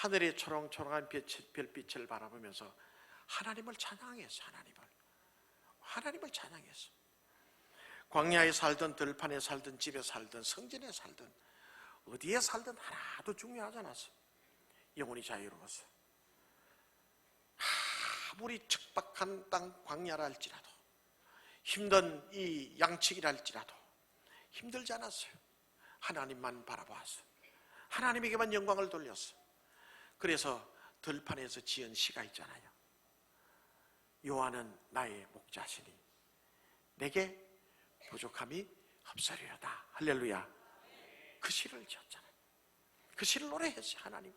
하늘의 초롱초롱한 별빛을 바라보면서 하나님을 찬양했어. 하나님을 찬양했어. 광야에 살든 들판에 살든 집에 살든 성전에 살든 어디에 살든 하나도 중요하지 않았어. 영혼이 자유로웠어. 아무리 척박한 땅 광야라 할지라도, 힘든 이 양측이라 할지라도 힘들지 않았어요. 하나님만 바라보았어. 하나님에게만 영광을 돌렸어. 그래서 들판에서 지은 시가 있잖아요. 여호와는 나의 목자시니 내게 부족함이 없으리로다. 할렐루야. 그 시를 지었잖아요. 그 시를 노래했어요. 하나님.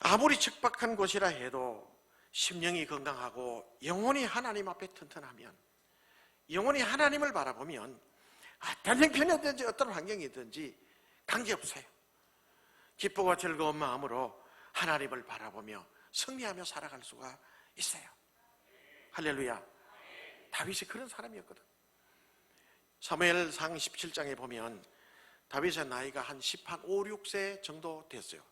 아무리 척박한 곳이라 해도 심령이 건강하고 영혼이 하나님 앞에 튼튼하면, 영혼이 하나님을 바라보면 어떤 형편이든지 어떤 환경이든지 관계없어요. 기쁘고 즐거운 마음으로 하나님을 바라보며 승리하며 살아갈 수가 있어요. 할렐루야. 다윗이 그런 사람이었거든. 사무엘상 17장에 보면 다윗의 나이가 한 5, 6세 정도 됐어요.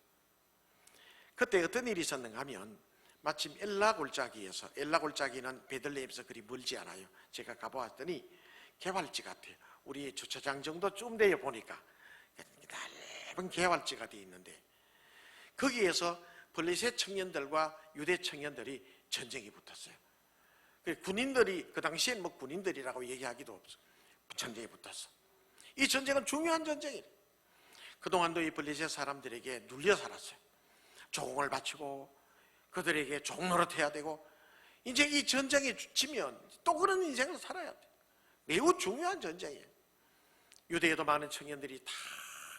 그때 어떤 일이 있었는가 하면 마침 엘라 골짜기에서, 엘라 골짜기는 베들레헴에서 그리 멀지 않아요. 제가 가보았더니 개활지 같아요. 우리 주차장 정도쯤 되어 보니까 넓은 개활지가 되어 있는데, 거기에서 블레셋 청년들과 유대 청년들이 전쟁이 붙었어요. 군인들이, 그 당시엔 뭐 군인들이라고 얘기하기도 없어. 전쟁이 붙었어. 이 전쟁은 중요한 전쟁이에요. 그동안도 이 블레셋 사람들에게 눌려 살았어요. 조공을 바치고 그들에게 종 노릇해야 되고, 이제 이 전쟁에 지면 또 그런 인생을 살아야 돼. 매우 중요한 전쟁이에요. 유대에도 많은 청년들이 다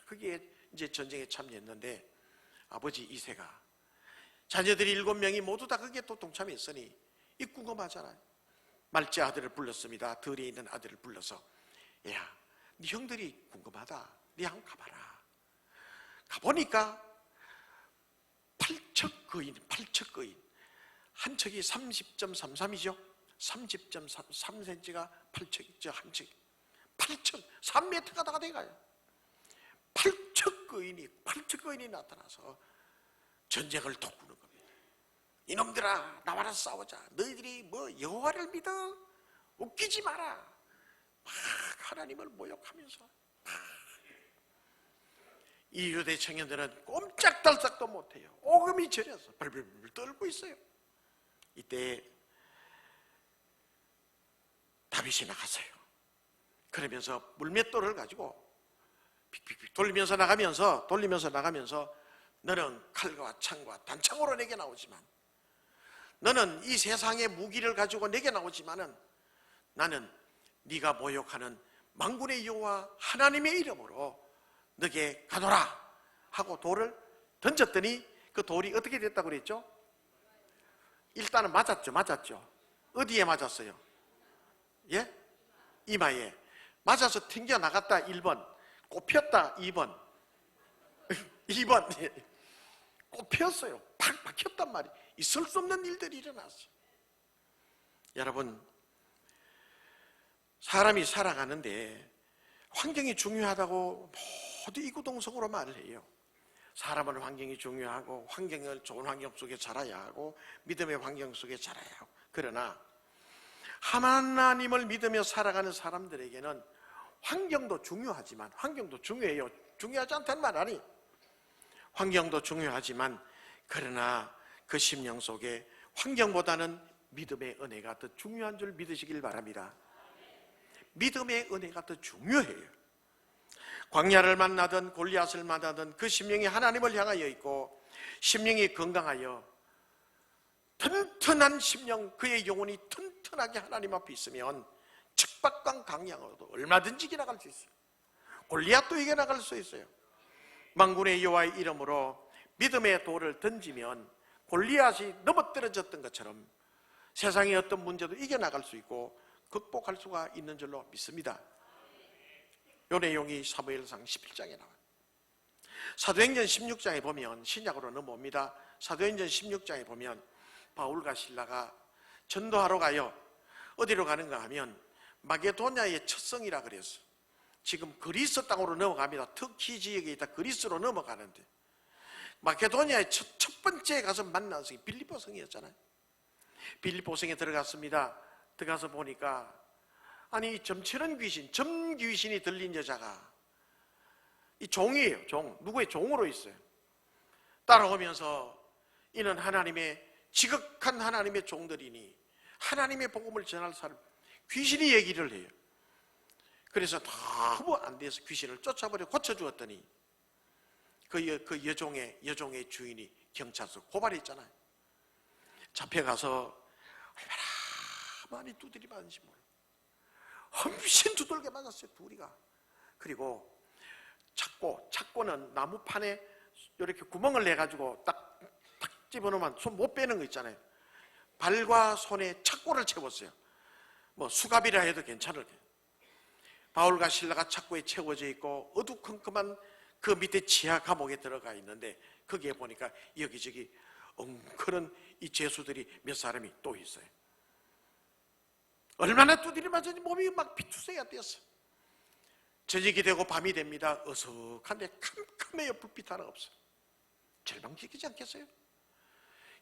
거기에 이제 전쟁에 참여했는데, 아버지 이새가 자녀들이 7명이 모두 다 거기에 또 동참했으니 이 궁금하잖아요. 말째 아들을 불렀습니다. 들에 있는 아들을 불러서, 야, 네 형들이 궁금하다. 네 한번 가봐라. 가보니까 8척 거인, 한 척이 30.33이죠. 30.3cm가 8척이죠. 한 척이 8척, 3m가 다 돼가요. 8척 거인이 나타나서 전쟁을 도꾸는 겁니다. 이놈들아, 나와라 싸우자. 너희들이 뭐 여호와를 믿어? 웃기지 마라. 막 하나님을 모욕하면서 이 유대 청년들은 꼼짝달싹도 못해요. 오금이 저려서 벌벌 떨고 있어요. 이때 다윗이 나갔어요. 그러면서 물맷돌을 가지고 픽픽픽 돌리면서 나가면서 너는 칼과 창과 단창으로 내게 나오지만, 너는 이 세상의 무기를 가지고 내게 나오지만은 나는 네가 모욕하는 만군의 여호와 하나님의 이름으로 너게 가노라 하고 돌을 던졌더니 그 돌이 어떻게 됐다고 그랬죠? 일단은 맞았죠. 어디에 맞았어요? 예? 이마에 맞아서 튕겨 나갔다 1번, 꼽혔다 2번 2번 꼽혔어요. 팍 박혔단 말이에요. 있을 수 없는 일들이 일어났어요. 여러분, 사람이 살아가는데 환경이 중요하다고 모두 이구동성으로 말을 해요. 사람은 환경이 중요하고, 환경을 좋은 환경 속에 자라야 하고, 믿음의 환경 속에 자라야 하고, 그러나 하나님을 믿으며 살아가는 사람들에게는 환경도 중요하지만, 환경도 중요해요. 중요하지 않다는 말 아니. 환경도 중요하지만, 그러나 그 심령 속에 환경보다는 믿음의 은혜가 더 중요한 줄 믿으시길 바랍니다. 믿음의 은혜가 더 중요해요. 광야를 만나든 골리앗을 만나든 그 심령이 하나님을 향하여 있고, 심령이 건강하여 튼튼한 심령, 그의 영혼이 튼튼하게 하나님 앞에 있으면 척박한 강양으로도 얼마든지 이겨나갈 수 있어요. 골리앗도 이겨나갈 수 있어요. 만군의 여호와의 이름으로 믿음의 돌을 던지면 골리앗이 넘어뜨려졌던 것처럼 세상의 어떤 문제도 이겨나갈 수 있고 극복할 수가 있는 줄로 믿습니다. 이 내용이 사무엘상 11장에 나와요. 사도행전 16장에 보면, 신약으로 넘어옵니다. 사도행전 16장에 보면 바울과 실라가 전도하러 가요. 어디로 가는가 하면 마게도냐의 첫 성이라 그랬어. 지금 그리스 땅으로 넘어갑니다. 터키 지역에 있다 그리스로 넘어가는데, 마케도니아의 첫 번째 가서 만난 성이 빌립보 성이었잖아요. 빌립보 성에 들어갔습니다. 들어가서 보니까 아니 점치는 귀신, 점귀신이 들린 여자가 이 종이에요. 종. 누구의 종으로 있어요. 따라오면서 이는 하나님의 지극한 하나님의 종들이니 하나님의 복음을 전할 사람, 귀신이 얘기를 해요. 그래서 너무 안 돼서 귀신을 쫓아버려 고쳐주었더니 그 여종의 주인이 경찰서 고발했잖아요. 잡혀가서 얼마나 많이 두드리 맞은지 몰라. 험신 두들겨 맞았어요, 둘이가. 그리고 착고는 나무판에 이렇게 구멍을 내가지고 딱 집어넣으면 손 못 빼는 거 있잖아요. 발과 손에 착고를 채웠어요. 뭐 수갑이라 해도 괜찮을 거예요. 바울과 실라가 착고에 채워져 있고 어두컴컴한 그 밑에 지하 감옥에 들어가 있는데 거기에 보니까 여기저기 엉클은 이 죄수들이 몇 사람이 또 있어요. 얼마나 두드려 맞았는지 몸이 막 피투성이가 되었어요. 저녁이 되고 밤이 됩니다. 어석한데 캄캄해요. 불빛 하나 없어요. 절망적이지 않겠어요?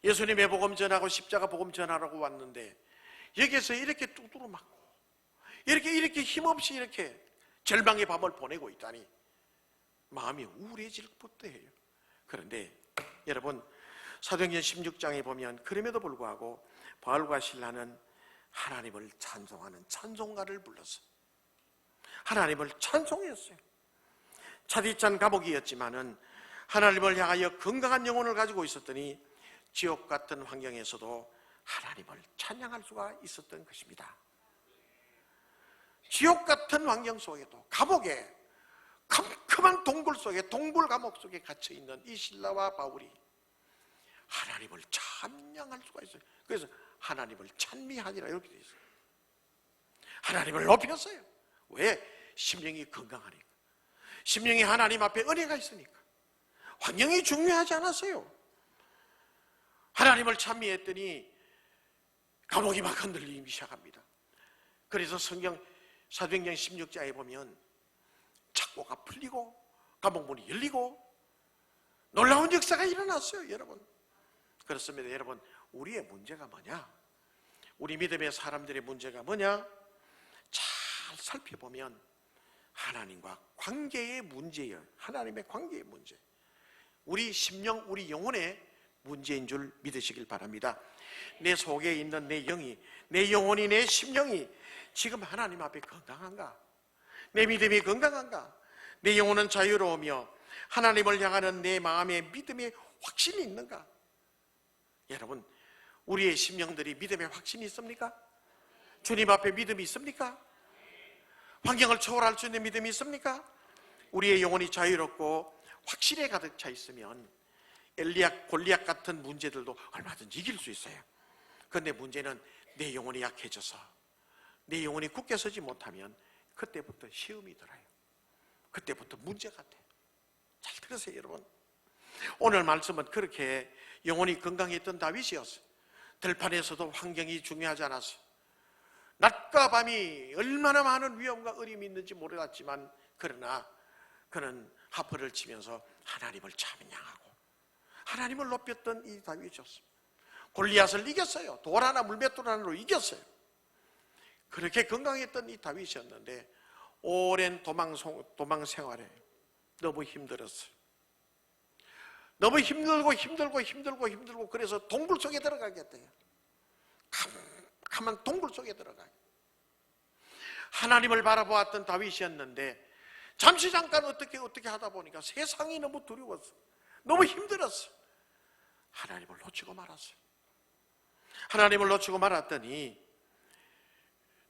예수님의 복음 전하고 십자가 복음 전하라고 왔는데 여기서 이렇게 뚜두루 맞고 이렇게 힘없이 이렇게 절망의 밤을 보내고 있다니 마음이 우울해질 것도 해요. 그런데 여러분 사도행전 16장에 보면 그럼에도 불구하고 바울과 실라는 하나님을 찬송하는 찬송가를 불렀어요. 하나님을 찬송했어요. 차디찬 감옥이었지만은 하나님을 향하여 건강한 영혼을 가지고 있었더니 지옥 같은 환경에서도 하나님을 찬양할 수가 있었던 것입니다. 지옥 같은 환경 속에도 감옥에 컴컴한 동굴 속에 동굴 감옥 속에 갇혀 있는 이 실라와 바울이 하나님을 찬양할 수가 있어요. 그래서 하나님을 찬미하니라 이렇게 되어 있어요. 하나님을 높였어요. 왜? 심령이 건강하니까. 심령이 하나님 앞에 은혜가 있으니까. 환경이 중요하지 않았어요. 하나님을 찬미했더니 감옥이 막 흔들리기 시작합니다. 그래서 성경 사도행전 16장에 보면 착고가 풀리고 감옥문이 열리고 놀라운 역사가 일어났어요. 여러분 그렇습니다. 여러분 우리의 문제가 뭐냐? 우리 믿음의 사람들의 문제가 뭐냐? 잘 살펴보면 하나님과 관계의 문제예요. 하나님의 관계의 문제. 우리 심령, 우리 영혼의 문제인 줄 믿으시길 바랍니다. 내 속에 있는 내 영이, 내 영혼이, 내 심령이 지금 하나님 앞에 건강한가? 내 믿음이 건강한가? 내 영혼은 자유로우며 하나님을 향하는 내 마음의 믿음의 확신이 있는가? 여러분 우리의 심령들이 믿음의 확신이 있습니까? 주님 앞에 믿음이 있습니까? 환경을 초월할 수 있는 믿음이 있습니까? 우리의 영혼이 자유롭고 확신에 가득 차 있으면 엘리야, 골리앗 같은 문제들도 얼마든지 이길 수 있어요. 그런데 문제는 내 영혼이 약해져서 내 영혼이 굳게 서지 못하면 그때부터 시험이 들어요. 그때부터 문제가 돼요. 잘 들으세요 여러분. 오늘 말씀은 그렇게 영혼이 건강했던 다윗이었어요. 들판에서도 환경이 중요하지 않았어요. 낮과 밤이 얼마나 많은 위험과 어려움이 있는지 몰랐지만 그러나 그는 하프를 치면서 하나님을 찬양하고 하나님을 높였던 이 다윗이었습니다. 골리앗을 이겼어요. 돌 하나 물맷돌 하나로 이겼어요. 그렇게 건강했던 이 다윗이었는데 오랜 도망 생활에 너무 힘들었어요. 너무 힘들고 그래서 동굴 속에 들어가겠대요. 캄캄한 동굴 속에 들어가요. 하나님을 바라보았던 다윗이었는데 잠시 잠깐 어떻게 하다 보니까 세상이 너무 두려웠어. 너무 힘들었어. 하나님을 놓치고 말았어요. 하나님을 놓치고 말았더니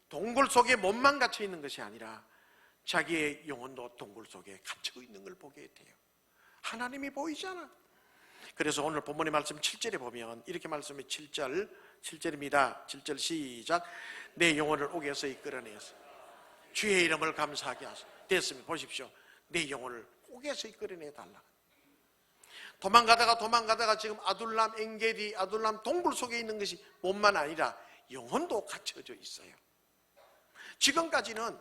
동굴 속에 몸만 갇혀 있는 것이 아니라 자기의 영혼도 동굴 속에 갇혀 있는 걸 보게 돼요. 하나님이 보이잖아. 그래서 오늘 본문의 말씀 7절에 보면 이렇게 말씀해 7절입니다. 7절 시작. 내 영혼을 옥에서 이끌어내서 주의 이름을 감사하게 하소서. 됐습니다. 보십시오. 내 영혼을 옥에서 이끌어내 달라. 도망가다가 지금 아둘람 엔게디, 아둘람 동굴 속에 있는 것이 몸만 아니라 영혼도 갇혀져 있어요. 지금까지는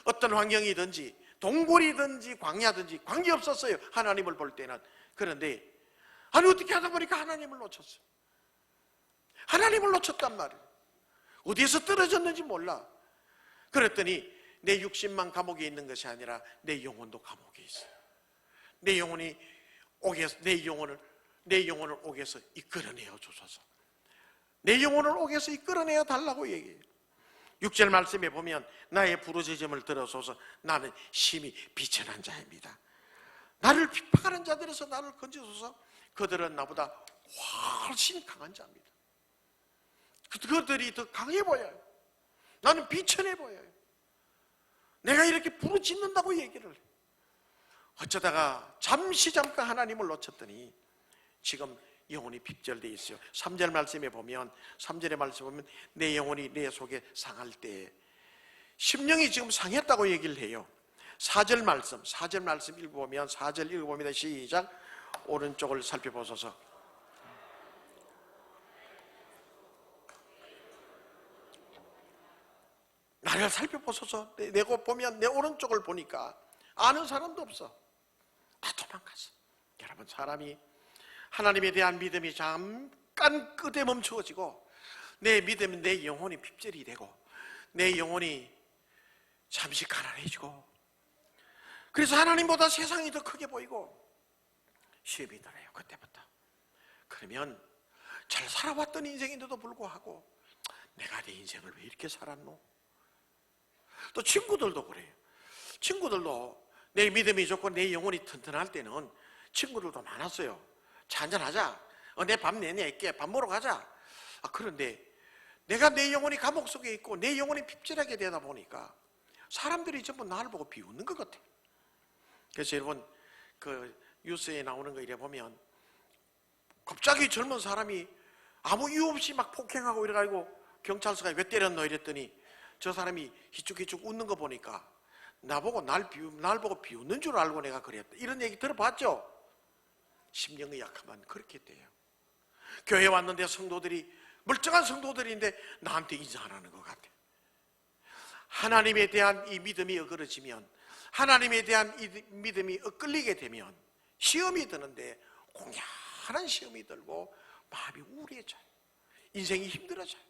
어떤 환경이든지 동굴이든지 광야든지 관계없었어요. 하나님을 볼 때는. 그런데 아니 어떻게 하다 보니까 하나님을 놓쳤어. 하나님을 놓쳤단 말이에요. 어디에서 떨어졌는지 몰라. 그랬더니 내 육신만 감옥에 있는 것이 아니라 내 영혼도 감옥에 있어. 내 영혼을 옥에서 이끌어내어 주소서. 내 영혼을 옥에서 이끌어내어 달라고 얘기해요. 6절 말씀에 보면 나의 부르짖음을 들어소서. 나는 심히 비천한 자입니다. 나를 핍박하는 자들에서 나를 건져소서. 그들은 나보다 훨씬 강한 자입니다. 그들이 더 강해 보여요. 나는 비천해 보여요. 내가 이렇게 부르짖는다고 얘기를 해요. 어쩌다가 잠깐 하나님을 놓쳤더니 지금 영혼이 핍절되어 있어요. 3절 말씀에 보면, 3절의 말씀에 보면 내 영혼이 내 속에 상할 때, 심령이 지금 상했다고 얘기를 해요. 4절 말씀 읽어보면, 4절 읽어봅니다. 시작. 오른쪽을 살펴보소서. 나를 살펴보소서. 내가 보면 내 오른쪽을 보니까 아는 사람도 없어. 다 도망갔어. 여러분, 사람이 하나님에 대한 믿음이 잠깐 끝에 멈추어지고 내 믿음, 내 영혼이 핍절이 되고 내 영혼이 잠시 가난해지고, 그래서 하나님보다 세상이 더 크게 보이고 시험이 들어요. 그때부터. 그러면 잘 살아왔던 인생인데도 불구하고 내가 내 인생을 왜 이렇게 살았노? 또 친구들도 그래요. 친구들도 내 믿음이 좋고 내 영혼이 튼튼할 때는 친구들도 많았어요. 차 한잔하자. 내 밥 내낼게. 밥 먹으러 가자. 그런데 내가 내 영혼이 감옥 속에 있고 내 영혼이 핍절하게 되다 보니까 사람들이 전부 나를 보고 비웃는 것 같아요. 그래서 여러분, 그 뉴스에 나오는 거 이래 보면 갑자기 젊은 사람이 아무 이유 없이 막 폭행하고 이래가지고 경찰서가 왜 때렸노 이랬더니 저 사람이 희죽희죽 웃는 거 보니까 날 보고 비웃는 줄 알고 내가 그랬다. 이런 얘기 들어봤죠? 심령의 약하면 그렇게 돼요. 교회 왔는데 성도들이 멀쩡한 성도들인데 나한테 인사 안 하는 것 같아. 하나님에 대한 이 믿음이 어그러지면, 하나님에 대한 이 믿음이 엇갈리게 되면 시험이 드는데 공연한 시험이 들고 마음이 우울해져요. 인생이 힘들어져요.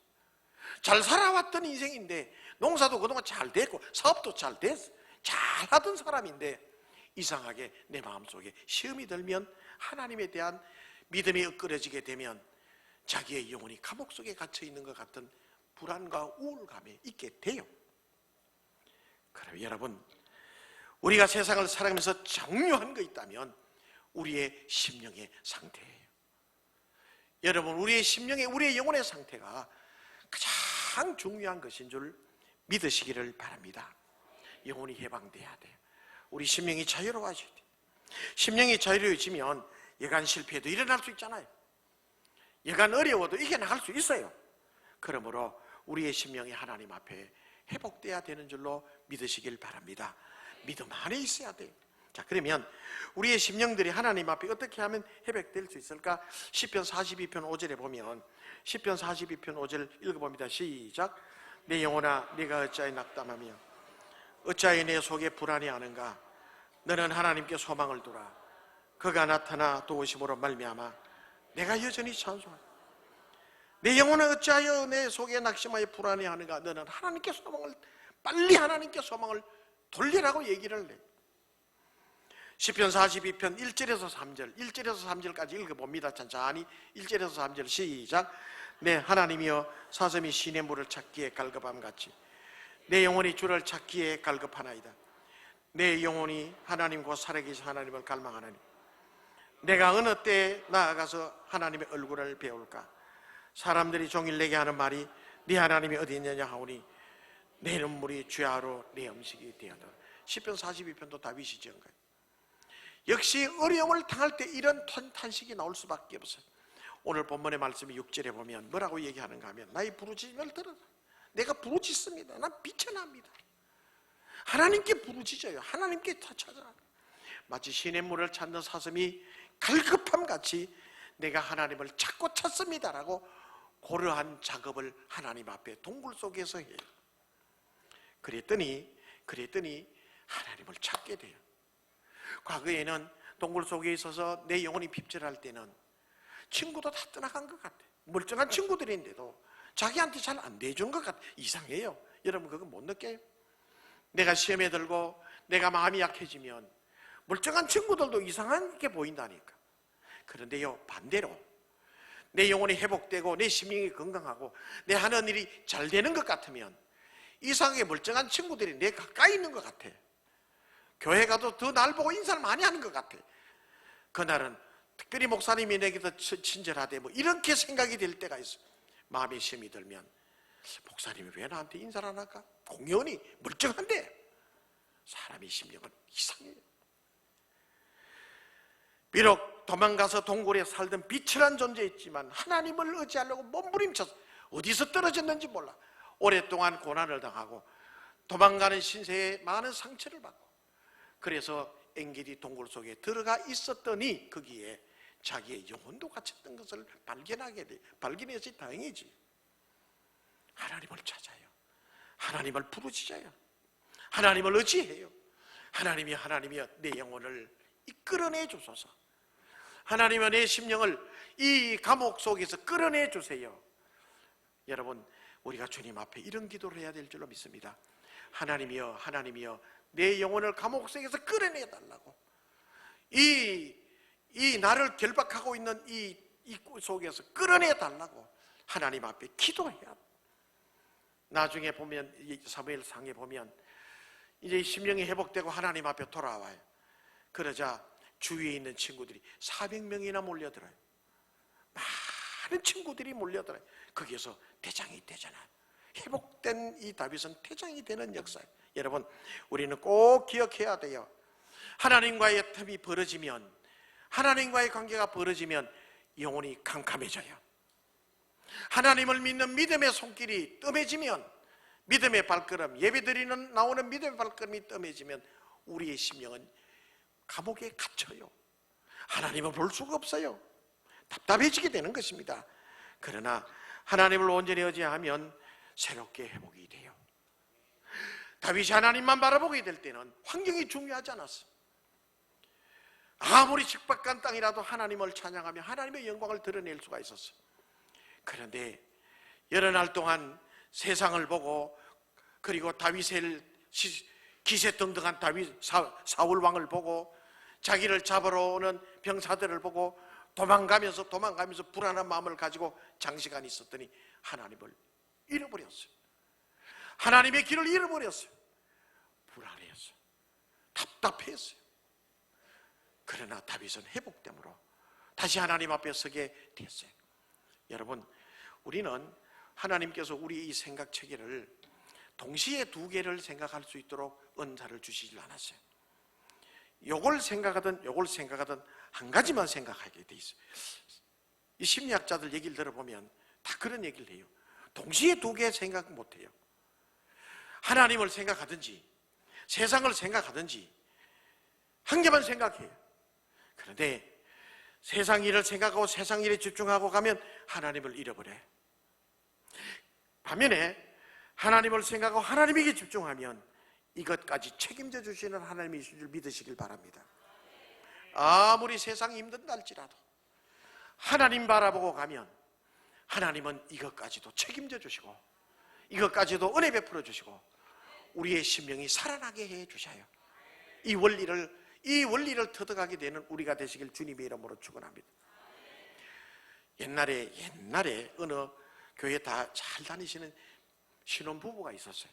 잘 살아왔던 인생인데 농사도 그동안 잘 됐고 사업도 잘 됐어. 잘하던 사람인데 이상하게 내 마음속에 시험이 들면, 하나님에 대한 믿음이 엇갈려지게 되면 자기의 영혼이 감옥 속에 갇혀 있는 것 같은 불안과 우울감에 있게 돼요. 그럼 여러분, 우리가 세상을 살아가면서 중요한 거 있다면 우리의 심령의 상태예요. 여러분, 우리의 심령의, 우리의 영혼의 상태가 가장 중요한 것인 줄 믿으시기를 바랍니다. 영혼이 해방돼야 돼요. 우리 심령이 자유로워져야 돼요. 심령이 자유로워지면 여간 실패도 일어날 수 있잖아요. 여간 어려워도 이겨나갈 수 있어요. 그러므로 우리의 심령이 하나님 앞에 회복돼야 되는 줄로 믿으시길 바랍니다. 믿음 안에 있어야 돼요. 자, 그러면 우리의 심령들이 하나님 앞에 어떻게 하면 회복될 수 있을까? 시편 42편 5절에 보면, 시편 42편 5절 읽어봅니다. 시작. 내 영혼아, 네가 어찌하여 낙담하며 어찌하여 내 속에 불안해하는가? 너는 하나님께 소망을 두라. 그가 나타나 도우심으로 말미암아 내가 여전히 찬송한다. 내 영혼은 어찌하여 내 속에 낙심하여 불안해하는가? 너는 하나님께 소망을, 빨리 하나님께 소망을 돌리라고 얘기를 해. 시편 42편 1절에서 3절까지 읽어봅니다. 천천히 1절에서 3절 시작. 내 하나님이여, 사슴이 시냇 물을 찾기에 갈급함 같이 내 영혼이 주를 찾기에 갈급하나이다. 내 영혼이 하나님과 살아계신 하나님을 갈망하나니 내가 어느 때에 나아가서 하나님의 얼굴을 배울까? 사람들이 종일 내게 하는 말이 네 하나님이 어디 있느냐 하오니 내 눈물이 주야로 내 음식이 되었다. 시편 42편도 다윗이 지은 거예요. 역시 어려움을 당할 때 이런 탄식이 나올 수밖에 없어요. 오늘 본문의 말씀이 6절에 보면 뭐라고 얘기하는가 하면, 나의 부르짖음을 들어라. 내가 부르짖습니다. 난 비천합니다. 하나님께 부르짖어요. 하나님께 찾아라. 마치 시냇물을 찾는 사슴이 갈급함같이 내가 하나님을 찾고 찾습니다라고 고려한 작업을 하나님 앞에 동굴 속에서 해요. 그랬더니 하나님을 찾게 돼요. 과거에는 동굴 속에 있어서 내 영혼이 핍절할 때는 친구도 다 떠나간 것 같아. 멀쩡한 친구들인데도 자기한테 잘 안 대해준 것 같아. 이상해요. 여러분 그거 못 느껴요? 내가 시험에 들고 내가 마음이 약해지면 멀쩡한 친구들도 이상하게 보인다니까. 그런데요, 반대로 내 영혼이 회복되고 내 심령이 건강하고 내 하는 일이 잘 되는 것 같으면 이상하게 멀쩡한 친구들이 내 가까이 있는 것 같아. 교회 가도 더 날 보고 인사를 많이 하는 것 같아. 그날은 특별히 목사님이 내게 더 친절하대 뭐 이렇게 생각이 될 때가 있어. 마음에 시험이 들면 목사님이 왜 나한테 인사를 안 할까? 공연히 멀쩡한데 사람의 심령은 이상해요. 비록 도망가서 동굴에 살던 비천한 존재였지만 하나님을 의지하려고 몸부림쳐서 어디서 떨어졌는지 몰라 오랫동안 고난을 당하고 도망가는 신세에 많은 상처를 받고 그래서 엥겔이 동굴 속에 들어가 있었더니 거기에 자기의 영혼도 갇혔던 것을 발견해서 다행이지. 하나님을 찾아요. 하나님을 부르짖어요. 하나님을 의지해요. 하나님이여 내 영혼을 이끌어내 주소서. 하나님이여 내 심령을 이 감옥 속에서 끌어내 주세요. 여러분 우리가 주님 앞에 이런 기도를 해야 될 줄로 믿습니다. 하나님이여 내 영혼을 감옥 속에서 끌어내 달라고. 이 나를 결박하고 있는 이 속에서 끌어내 달라고 하나님 앞에 기도해야. 나중에 보면 사무엘상에 보면 이제 심령이 회복되고 하나님 앞에 돌아와요. 그러자 주위에 있는 친구들이 400명이나 몰려들어요. 많은 친구들이 몰려들어요. 거기에서 대장이 되잖아요. 회복된 이 다윗은 대장이 되는 역사예요. 여러분 우리는 꼭 기억해야 돼요. 하나님과의 틈이 벌어지면, 하나님과의 관계가 벌어지면 영혼이 캄캄해져요. 하나님을 믿는 믿음의 손길이 뜸해지면, 믿음의 발걸음, 예배드리는 나오는 믿음의 발걸음이 뜸해지면 우리의 심령은 감옥에 갇혀요. 하나님을 볼 수가 없어요. 답답해지게 되는 것입니다. 그러나 하나님을 온전히 의지하면 새롭게 회복이 돼요. 다윗이 하나님만 바라보게 될 때는 환경이 중요하지 않았어. 아무리 직박한 땅이라도 하나님을 찬양하며 하나님의 영광을 드러낼 수가 있었어. 그런데 여러 날 동안 세상을 보고, 그리고 다윗의 기세등등한 사울 왕을 보고, 자기를 잡으러 오는 병사들을 보고 도망가면서 불안한 마음을 가지고 장시간 있었더니 하나님을 잃어버렸어요. 하나님의 길을 잃어버렸어요. 불안했어요. 답답했어요. 그러나 다윗은 회복됨으로 다시 하나님 앞에 서게 됐어요. 여러분, 우리는 하나님께서 우리 이 생각 체계를 동시에 두 개를 생각할 수 있도록 은사를 주시질 않았어요. 요걸 생각하든 한 가지만 생각하게 돼 있어요. 이 심리학자들 얘기를 들어보면 다 그런 얘기를 해요. 동시에 두 개 생각 못 해요. 하나님을 생각하든지 세상을 생각하든지 한 개만 생각해요. 그런데 세상 일을 생각하고 세상 일에 집중하고 가면 하나님을 잃어버려요. 반면에 하나님을 생각하고 하나님에게 집중하면 이것까지 책임져 주시는 하나님이신 줄 믿으시길 바랍니다. 아무리 세상이 힘든다 할지라도 하나님 바라보고 가면 하나님은 이것까지도 책임져 주시고 이것까지도 은혜 베풀어 주시고 우리의 심령이 살아나게 해 주셔요. 이 원리를 터득하게 되는 우리가 되시길 주님의 이름으로 축원합니다. 옛날에 어느 교회 다 잘 다니시는 신혼부부가 있었어요.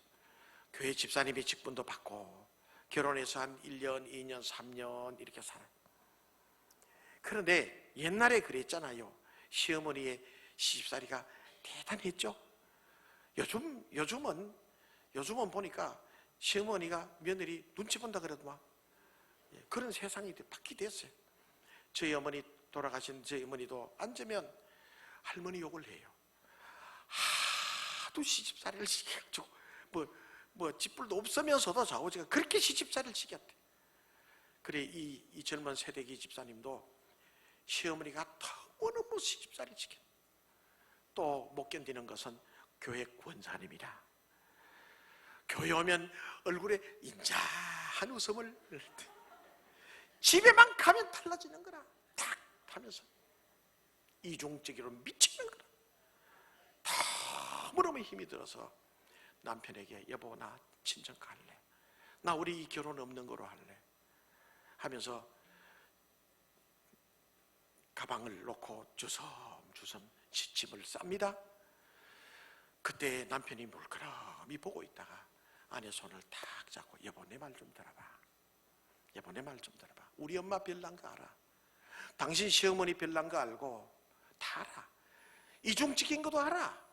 교회 집사님이 직분도 받고 결혼해서 한 1년, 2년, 3년 이렇게 살아요. 그런데 옛날에 그랬잖아요. 시어머니의 시집살이가 대단했죠. 요즘은 보니까 시어머니가 며느리 눈치 본다 그래도 그런 세상이 바뀌됐어요. 저희 어머니 돌아가신 저희 어머니도 앉으면 할머니 욕을 해요. 하도 시집살이를 시켜가지고 뭐 집불도 없으면서도 좌우지가 그렇게 시집살이를 시켰대. 그래 이 젊은 세대기 집사님도 시어머니가 너무너무 시집살이를 시켰대. 또 못 견디는 것은 교회 권사님이라. 교회 오면 얼굴에 인자한 웃음을 집에만 가면 달라지는 거라. 탁 하면서 이중적으로 미치는 거라. 너무너무 힘이 들어서 남편에게 여보 나 친정 갈래. 나 우리 이 결혼 없는 거로 할래. 하면서 가방을 놓고 주섬주섬 짐을 쌉니다. 그때 남편이 물끄러미 보고 있다가 아내 손을 탁 잡고 여보 내 말 좀 들어봐. 여보 내 말 좀 들어봐. 우리 엄마 별난 거 알아. 당신 시어머니 별난 거 알고 다 알아. 이중적인 것도 알아.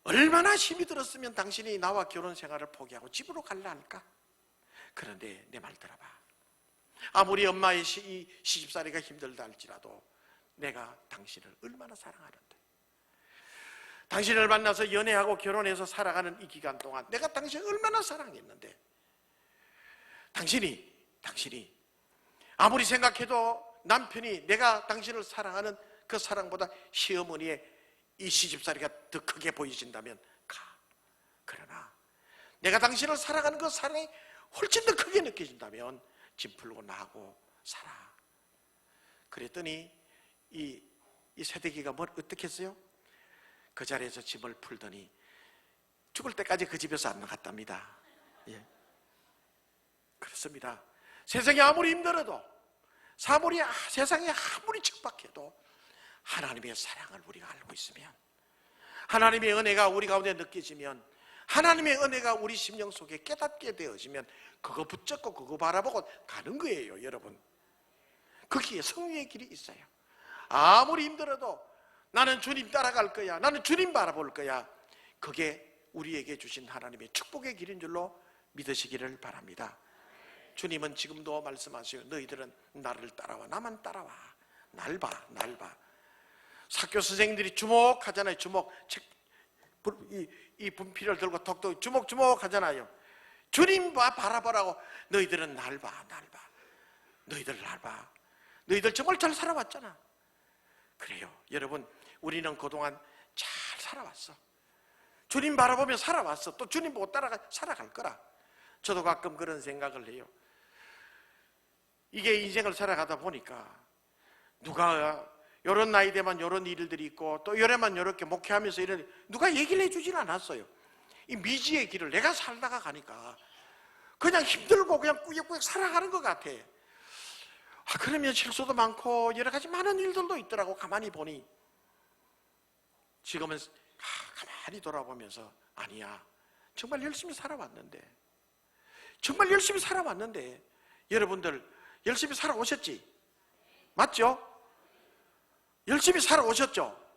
얼마나 힘이 들었으면 당신이 나와 결혼 생활을 포기하고 집으로 갈라 할까? 그런데 내 말 들어봐. 아무리 엄마의 시집살이가 힘들다 할지라도 내가 당신을 얼마나 사랑하는데, 당신을 만나서 연애하고 결혼해서 살아가는 이 기간 동안 내가 당신을 얼마나 사랑했는데, 당신이 아무리 생각해도 남편이 내가 당신을 사랑하는 그 사랑보다 시어머니의 이 시집살이가 더 크게 보이신다면 가. 그러나 내가 당신을 사랑하는 그 사랑이 훨씬 더 크게 느껴진다면 짐 풀고 나하고 살아. 그랬더니 이 새댁이가 뭘 어떻게 했어요? 그 자리에서 짐을 풀더니 죽을 때까지 그 집에서 안 나갔답니다. 예. 그렇습니다. 세상이 아무리 힘들어도, 세상이 아무리 척박해도 하나님의 사랑을 우리가 알고 있으면, 하나님의 은혜가 우리 가운데 느껴지면, 하나님의 은혜가 우리 심령 속에 깨닫게 되어지면 그거 붙잡고 그거 바라보고 가는 거예요. 여러분, 거기에 성령의 길이 있어요. 아무리 힘들어도 나는 주님 따라갈 거야, 나는 주님 바라볼 거야. 그게 우리에게 주신 하나님의 축복의 길인 줄로 믿으시기를 바랍니다. 주님은 지금도 말씀하세요. 너희들은 나를 따라와. 나만 따라와. 날 봐. 사교 선생님들이 주목하잖아요. 주목. 이 분필을 들고 톡톡 주목 하잖아요. 주님 바라보라고. 너희들은 날 봐. 너희들 날 봐. 너희들 정말 잘 살아왔잖아. 그래요. 여러분, 우리는 그동안 잘 살아왔어. 주님 바라보며 살아왔어. 또 주님 보고 살아갈 거라. 저도 가끔 그런 생각을 해요. 이게 인생을 살아가다 보니까 누가 이런 나이 되면 이런 일들이 있고 또 요래만 이렇게 목회하면서 이런 누가 얘기를 해주질 않았어요. 이 미지의 길을 내가 살다가 가니까 그냥 힘들고 그냥 꾸역꾸역 살아가는 것 같아. 그러면 실수도 많고 여러 가지 많은 일들도 있더라고. 가만히 보니 지금은 가만히 돌아보면서 아니야, 정말 열심히 살아왔는데, 여러분들 열심히 살아오셨지? 맞죠? 열심히 살아오셨죠?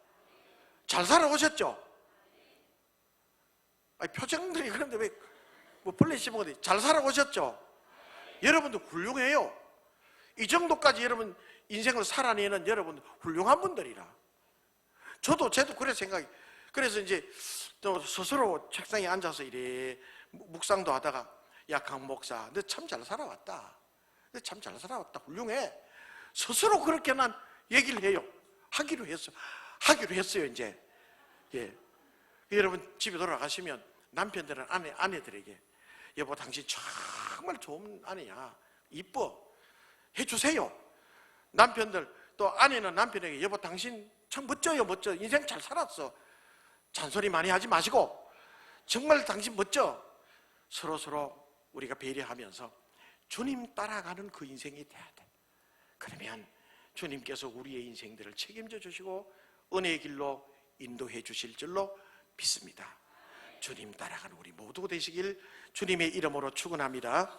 잘 살아오셨죠? 아니, 표정들이 그런데 왜 플래시 모드 잘 살아오셨죠? 여러분들 훌륭해요. 이 정도까지 여러분 인생을 살아내는 여러분 훌륭한 분들이라. 저도 그래 생각이. 그래서 이제 또 스스로 책상에 앉아서 이래 묵상도 하다가 야, 강 목사, 너 참 잘 살아왔다. 훌륭해. 스스로 그렇게 난 얘기를 해요. 하기로 했어요, 이제. 예. 여러분, 집에 돌아가시면 남편들은 아내들에게 여보, 당신 정말 좋은 아내야. 이뻐. 해주세요. 남편들, 또 아내는 남편에게 여보, 당신 참 멋져요, 멋져. 인생 잘 살았어. 잔소리 많이 하지 마시고, 정말 당신 멋져. 서로 우리가 배려하면서 주님 따라가는 그 인생이 돼야 돼. 그러면 주님께서 우리의 인생들을 책임져 주시고 은혜의 길로 인도해 주실 줄로 믿습니다. 주님 따라가는 우리 모두 되시길 주님의 이름으로 축원합니다.